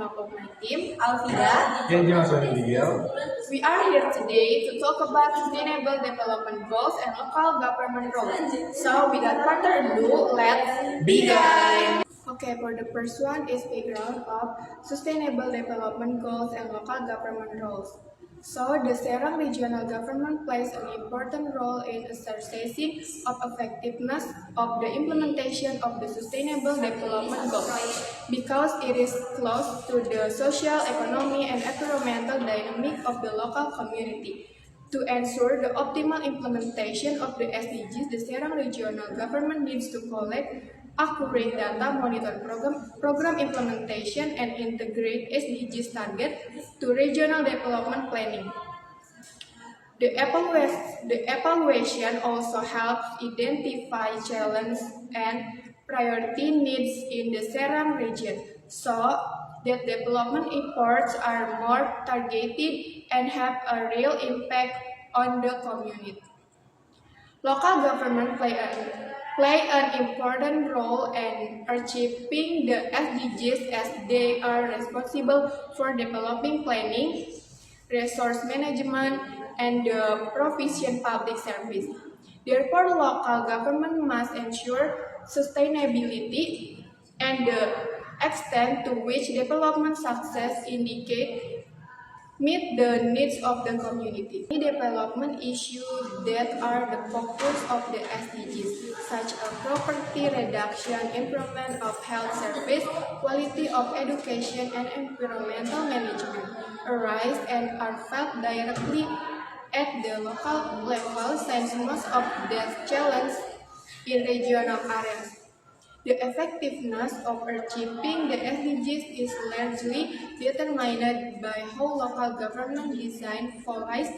behalf of my team, Alfida. We are here today to talk about sustainable development goals and local government roles. So without further ado, let's begin. Okay, for the first one is background of sustainable development goals and local government roles. So, the Serang regional government plays an important role in assessing of effectiveness of the implementation of the sustainable development goals because it is close to the social, economic, and environmental dynamic of the local community. To ensure the optimal implementation of the SDGs, the Serang regional government needs to collect accurate data, monitor program implementation, and integrate SDGs target to regional development planning. The evaluation also helps identify challenges and priority needs in the Serang region so that development efforts are more targeted and have a real impact on the community. Local government play an important role in achieving the SDGs as they are responsible for developing planning, resource management, and the provision public service. Therefore, local government must ensure sustainability and the extent to which development success meet the needs of the community. Development issues that are the focus of the SDGs, such as poverty reduction, improvement of health service, quality of education, and environmental management, arise and are felt directly at the local level since most of these challenges in regional areas. The effectiveness of achieving the SDGs is largely determined by how local government design policies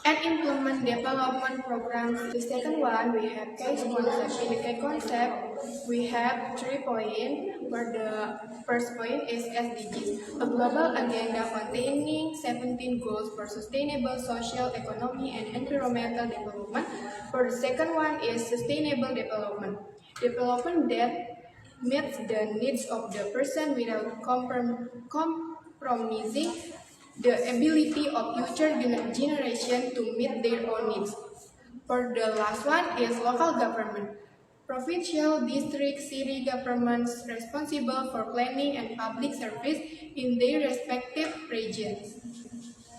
and implement development programs. The second one, we have case concept. In the case concept, we have 3 points, where the first point is SDGs, a global agenda containing 17 goals for sustainable social, economic, and environmental development. For the second one is sustainable development. Development that meets the needs of the person without compromising the ability of future generation to meet their own needs. For the last one is local government. Provincial, district, city governments responsible for planning and public service in their respective regions.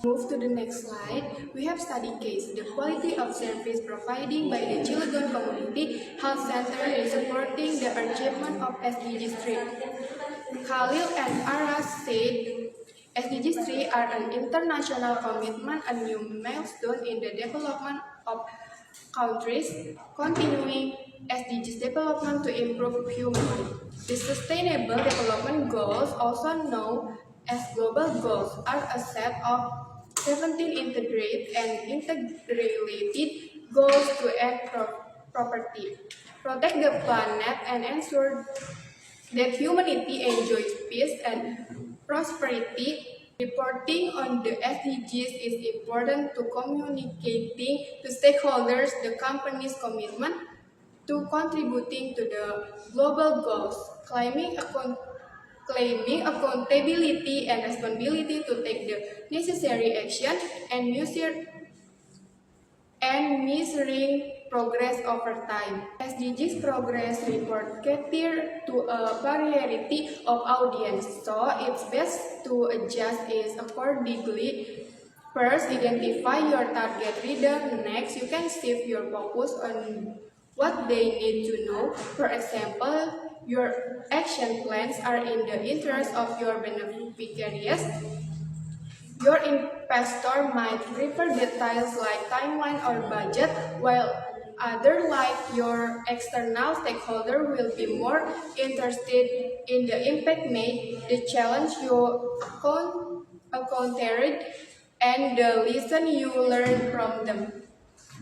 Move to the next slide. We have study case, the quality of service provided by the Cilegon Community Health Center in supporting the achievement of SDGs 3. Khalil and Aras said SDGs 3 are an international commitment, a new milestone in the development of countries, continuing SDGs development to improve humanity. The Sustainable Development Goals, also known as Global Goals, are a set of 17 integrated and interrelated goals to end poverty, protect the planet, and ensure that humanity enjoys peace and prosperity. Reporting on the SDGs is important to communicating to stakeholders the company's commitment to contributing to the global goals, claiming accountability and responsibility to take the necessary action, and measuring progress over time. SDGs progress report cater to a variety of audience, so it's best to adjust it accordingly. First, identify your target reader. Next, you can shift your focus on what they need to know. For example, your action plans are in the interest of your beneficiaries. Your investor might prefer details like timeline or budget, while others like your external stakeholder will be more interested in the impact made, the challenge you encountered, and the lesson you learned from them.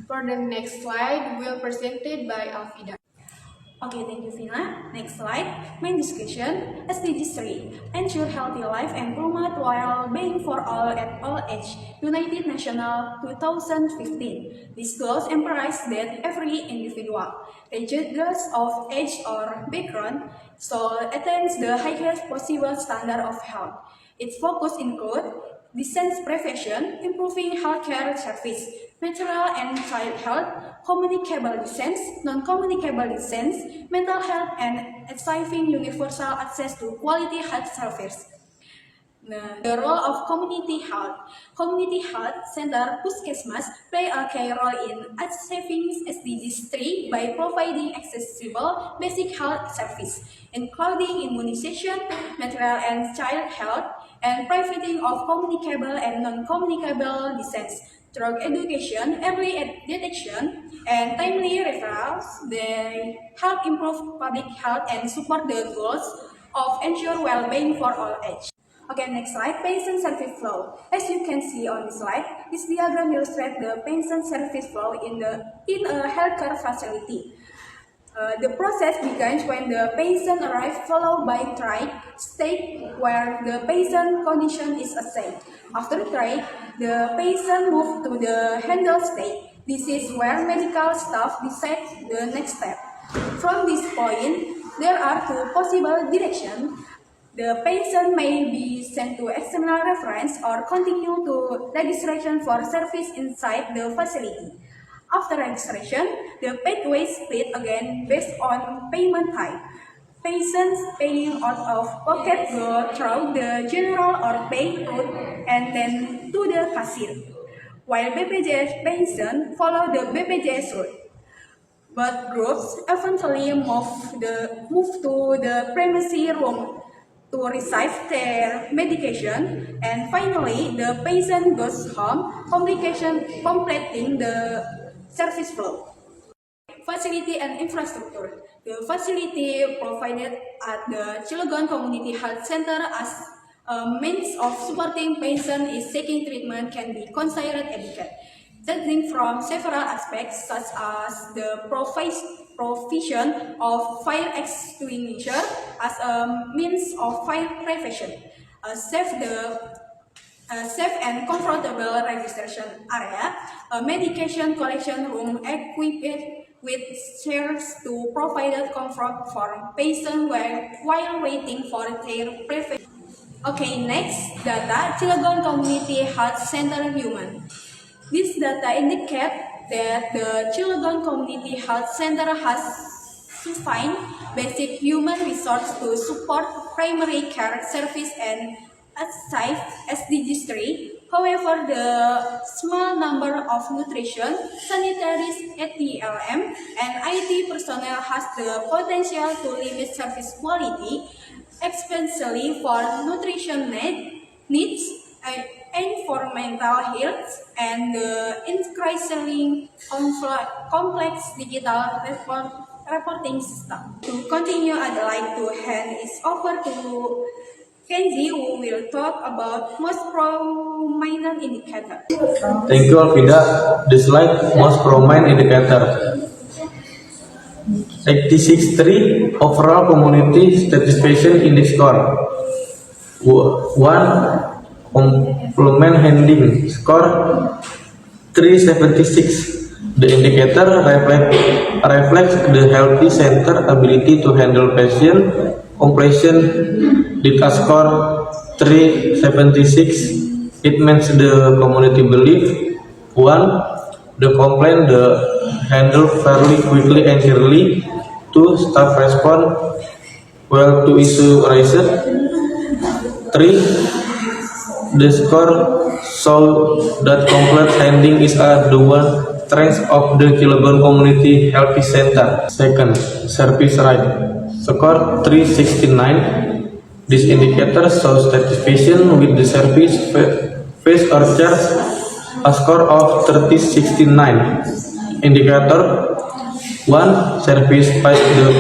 For the next slide, will presented by Alfida. Okay, thank you, Vina. Next slide. Main discussion. SDG 3. Ensure healthy life and promote well-being for all at all age. United Nations 2015. These goals emphasize that every individual, regardless of age or background, should attain the highest possible standard of health. Its focus include disease prevention, improving healthcare service, maternal and child health, communicable disease, non-communicable disease, mental health, and achieving universal access to quality health service. The role of community health. Community health center Puskesmas play a key role in achieving SDGs 3 by providing accessible basic health service, including immunization, maternal and child health, and preventing of communicable and non-communicable disease. Through education, early detection, and timely referrals, they help improve public health and support the goals of ensure well-being for all age. Okay, next slide, patient service flow. As you can see on this slide, this diagram illustrates the patient service flow in a healthcare facility. The process begins when the patient arrives, followed by triage stage where the patient condition is assessed. After triage, the patient moves to the handle stage. This is where medical staff decides the next step. From this point, there are two possible directions. The patient may be sent to external reference or continue to registration for service inside the facility. After registration, the pathway split again based on payment type. Patients paying out of pocket go through the general or paid route and then to the cashier, while BPJS patients follow the BPJS route. Both groups eventually move to the pharmacy room to receive their medication, and finally the patient goes home, completing the service flow. Facility and infrastructure. The facility provided at the Cilegon Community Health Center as a means of supporting patients is seeking treatment can be considered adequate, judging from several aspects such as the provision of fire extinguisher as a means of fire prevention, a safe and comfortable registration area, a medication collection room equipped with chairs to provide comfort for patients while waiting for their prevention. Okay, next, data, Cilegon Community Health Center Human. This data indicate that the Cilegon Community Health Center has sufficient basic human resources to support primary care service and achieve SDGs 3. However, the small number of nutrition, sanitaries, ATLM, and IT personnel has the potential to limit service quality, especially for nutrition needs and for mental health and increasingly complex digital reporting system. To continue, I'd like to hand it over to Kenji, who will talk about most prominent indicator. Thank you, Alvida. The slide most prominent indicator. 86.3 overall community satisfaction index score. 1 complement handling score 376. The indicator reflects the healthy center ability to handle patient completion data score 376. It means the community belief 1. The complaint handle fairly quickly and clearly. 2. Staff respond well to issue raised. 3. The score show that complaint handling is the one strength of the Cilegon Community Health Center. Second, service rate score 369. This indicator shows satisfaction with the service face or charge a score of 369. Indicator 1. Service price the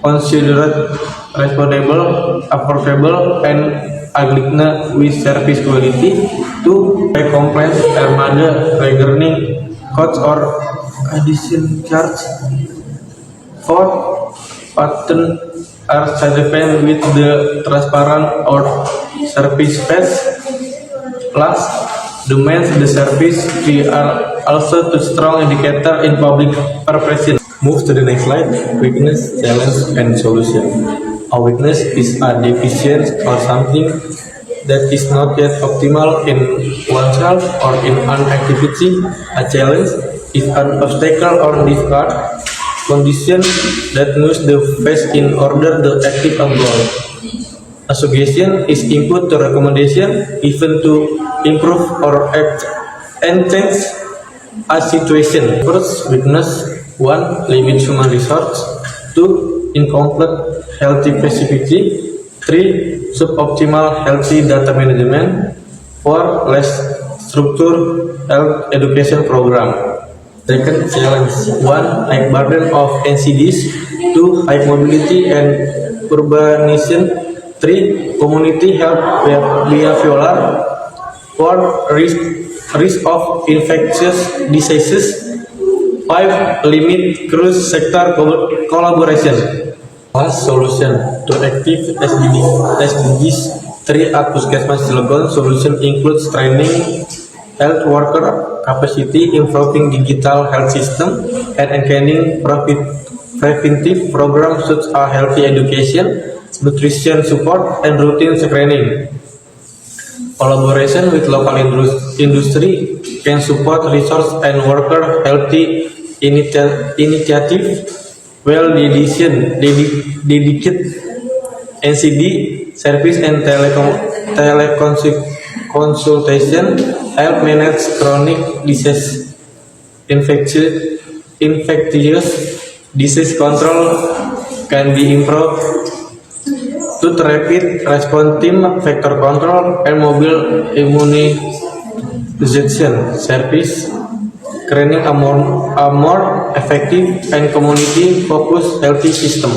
considered responsible, affordable, and agreement with service quality. 2. By complaints armada regarding cost or addition charge. 4. patterns are certified with the transparent or service phase. Last, demands the service fee are also a strong indicator in public perception. Move to the next slide. Weakness, challenge, and solution. A weakness is a deficiency or something that is not yet optimal in oneself or in an activity. A challenge is an obstacle or difficult condition that must be faced in order to achieve a goal. A suggestion is input to recommendation given to improve or enhance a situation. First, weakness. 1. Limit human resource. 2. Incomplete healthy facility. 3. Suboptimal healthy data management. 4. Less structured health education program. Second challenge. 1. High burden of NCDs. 2. High mobility and urbanization. 3. Community health behavioral. 4. Risk of infectious diseases. 5. Limit cross-sector collaboration. Last solution to active SDGs 3 at Puskesmas Cilegon. Solution includes training health worker capacity, improving digital health system, and enhancing preventive programs such as healthy education, nutrition support, and routine screening. Collaboration with local industry can support resource and worker healthy initiative, while dedicated NCD service and teleconsultation help manage chronic disease, infectious disease control can be improved to rapid response team, vector control, and mobile immunization service, creating a more effective and community-focused healthy system.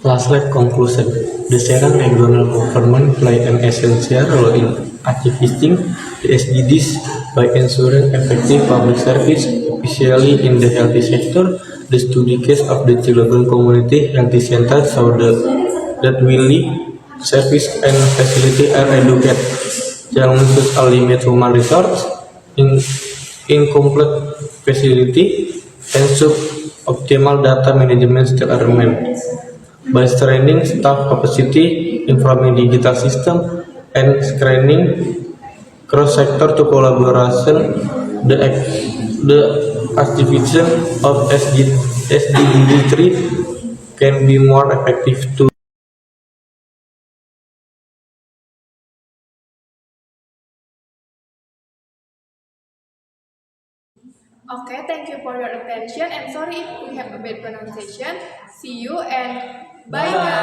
Last slide conclusion. The Serang regional government play an essential role in achieving the SDGs by ensuring effective public service, especially in the healthy sector. The study case of the Cilegon Community Health Center showed that will service and facility are adequate. Challenges are limited human resource, incomplete facility, and suboptimal data management still remain. By strengthening staff capacity, improving digital system, and screening cross-sector to collaboration, the activation of SDG 3 can be more effective too. Okay, thank you for your attention and sorry if we have a bad pronunciation. See you and bye guys.